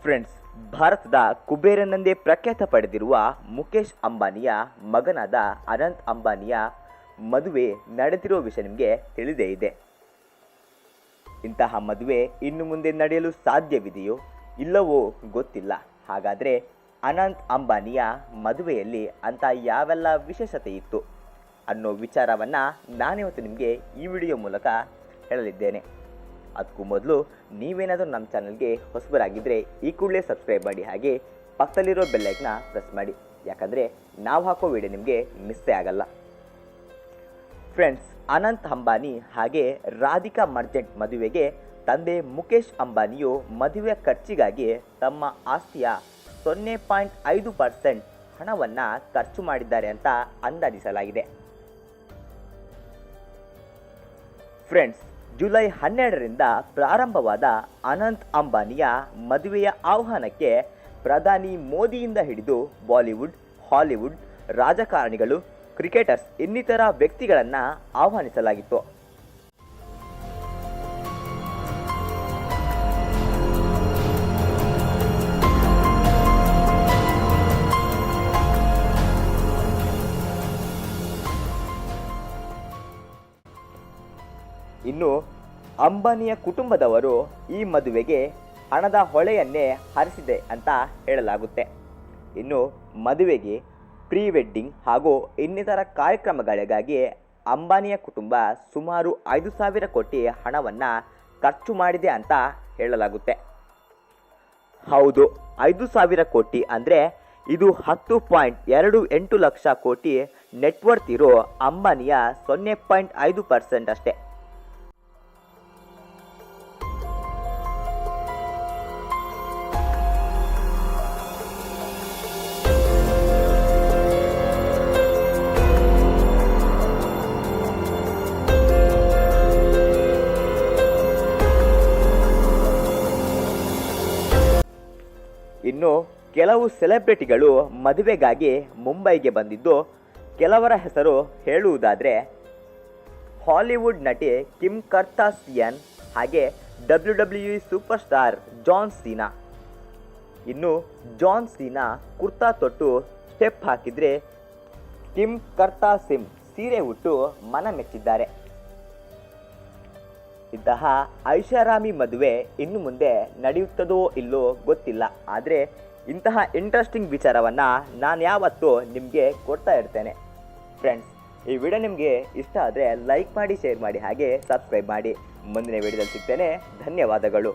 Friends, ಭಾರತದ ಕುಬೇರನೆಂದೇ ಪ್ರಖ್ಯಾತ ಪಡೆದಿರುವ ಮುಖೇಶ್ ಅಂಬಾನಿಯ ಮಗನಾದ ಅನಂತ್ ಅಂಬಾನಿಯ ಮದುವೆ ನಡೆದಿರೋ ವಿಷಯ ನಿಮಗೆ ತಿಳಿದೇ ಇದೆ. ಇಂತಹ ಮದುವೆ ಇನ್ನು ಮುಂದೆ ನಡೆಯಲು ಸಾಧ್ಯವಿದೆಯೋ ಇಲ್ಲವೋ ಗೊತ್ತಿಲ್ಲ. ಹಾಗಾದರೆ ಅನಂತ್ ಅಂಬಾನಿಯ ಮದುವೆಯಲ್ಲಿ ಅಂತ ಯಾವೆಲ್ಲ ವಿಶೇಷತೆ ಇತ್ತು ಅನ್ನೋ ವಿಚಾರವನ್ನು ನಾನಿವತ್ತು ನಿಮಗೆ ಈ ವಿಡಿಯೋ ಮೂಲಕ ಹೇಳಲಿದ್ದೇನೆ. ಅದಕ್ಕೂ ಮೊದಲು ನೀವೇನಾದರೂ ನಮ್ಮ ಚಾನಲ್ಗೆ ಹೊಸಬರಾಗಿದ್ದರೆ ಈ ಕೂಡಲೇ ಸಬ್ಸ್ಕ್ರೈಬ್ ಮಾಡಿ, ಹಾಗೆ ಪಕ್ಕದಲ್ಲಿರೋ ಬೆಲ್ಲೈಕ್ನ ಪ್ರೆಸ್ ಮಾಡಿ, ಯಾಕಂದರೆ ನಾವು ಹಾಕೋ ವಿಡಿಯೋ ನಿಮಗೆ ಮಿಸ್ಸೇ ಆಗಲ್ಲ. ಫ್ರೆಂಡ್ಸ್, ಅನಂತ್ ಅಂಬಾನಿ ಹಾಗೆ ರಾಧಿಕಾ ಮರ್ಚೆಂಟ್ ಮದುವೆಗೆ ತಂದೆ ಮುಖೇಶ್ ಅಂಬಾನಿಯು ಮದುವೆ ಖರ್ಚಿಗಾಗಿ ತಮ್ಮ ಆಸ್ತಿಯ 0.5% ಹಣವನ್ನು ಖರ್ಚು ಮಾಡಿದ್ದಾರೆ ಅಂತ ಅಂದಾಜಿಸಲಾಗಿದೆ. ಫ್ರೆಂಡ್ಸ್, ಜುಲೈ 12ರಿಂದ ಪ್ರಾರಂಭವಾದ ಅನಂತ್ ಅಂಬಾನಿಯ ಮದುವೆಯ ಆಹ್ವಾನಕ್ಕೆ ಪ್ರಧಾನಿ ಮೋದಿಯಿಂದ ಹಿಡಿದು ಬಾಲಿವುಡ್, ಹಾಲಿವುಡ್, ರಾಜಕಾರಣಿಗಳು, ಕ್ರಿಕೆಟರ್ಸ್ ಇನ್ನಿತರ ವ್ಯಕ್ತಿಗಳನ್ನು ಆಹ್ವಾನಿಸಲಾಗಿತ್ತು. ಇನ್ನು ಅಂಬಾನಿಯ ಕುಟುಂಬದವರು ಈ ಮದುವೆಗೆ ಹಣದ ಹೊಳೆಯನ್ನೇ ಹರಿಸಿದೆ ಅಂತ ಹೇಳಲಾಗುತ್ತೆ. ಇನ್ನು ಮದುವೆಗೆ ಪ್ರೀ ವೆಡ್ಡಿಂಗ್ ಹಾಗೂ ಇನ್ನಿತರ ಕಾರ್ಯಕ್ರಮಗಳಿಗಾಗಿ ಅಂಬಾನಿಯ ಕುಟುಂಬ ಸುಮಾರು 5,000 ಕೋಟಿ ಹಣವನ್ನು ಖರ್ಚು ಮಾಡಿದೆ ಅಂತ ಹೇಳಲಾಗುತ್ತೆ. ಹೌದು, 5,000 ಕೋಟಿ ಅಂದರೆ ಇದು 10.28 ಲಕ್ಷ ಕೋಟಿ ನೆಟ್ವರ್ತ್ ಇರೋ ಅಂಬಾನಿಯ 0.5% ಅಷ್ಟೇ. ಇನ್ನು ಕೆಲವು ಸೆಲೆಬ್ರಿಟಿಗಳು ಮದುವೆಗಾಗಿ ಮುಂಬೈಗೆ ಬಂದಿದ್ದು, ಕೆಲವರ ಹೆಸರು ಹೇಳುವುದಾದರೆ ಹಾಲಿವುಡ್ ನಟಿ ಕಿಮ್ ಕರ್ದಾಶಿಯನ್, ಹಾಗೆ WWE ಸೂಪರ್ ಸ್ಟಾರ್ ಜಾನ್ ಸೀನಾ. ಇನ್ನು ಜಾನ್ ಸೀನಾ ಕುರ್ತಾ ತೊಟ್ಟು ಸ್ಟೆಪ್ ಹಾಕಿದರೆ ಕಿಮ್ ಕರ್ದಾಶಿಯನ್ ಸೀರೆ ಉಟ್ಟು ಮನ ಮೆಚ್ಚಿದ್ದಾರೆ. ಇಂತಹ ಐಷಾರಾಮಿ ಮದುವೆ ಇನ್ನು ಮುಂದೆ ನಡೆಯುತ್ತದೋ ಇಲ್ಲೋ ಗೊತ್ತಿಲ್ಲ, ಆದರೆ ಇಂತಹ ಇಂಟ್ರೆಸ್ಟಿಂಗ್ ವಿಚಾರವನ್ನು ನಾನು ಯಾವತ್ತೂ ನಿಮಗೆ ಕೊಡ್ತಾ ಇರ್ತೇನೆ. ಫ್ರೆಂಡ್ಸ್, ಈ ವಿಡಿಯೋ ನಿಮಗೆ ಇಷ್ಟ ಆದರೆ ಲೈಕ್ ಮಾಡಿ, ಶೇರ್ ಮಾಡಿ, ಹಾಗೆ ಸಬ್ಸ್ಕ್ರೈಬ್ ಮಾಡಿ. ಮುಂದಿನ ವಿಡಿಯೋದಲ್ಲಿ ಸಿಗ್ತೇನೆ. ಧನ್ಯವಾದಗಳು.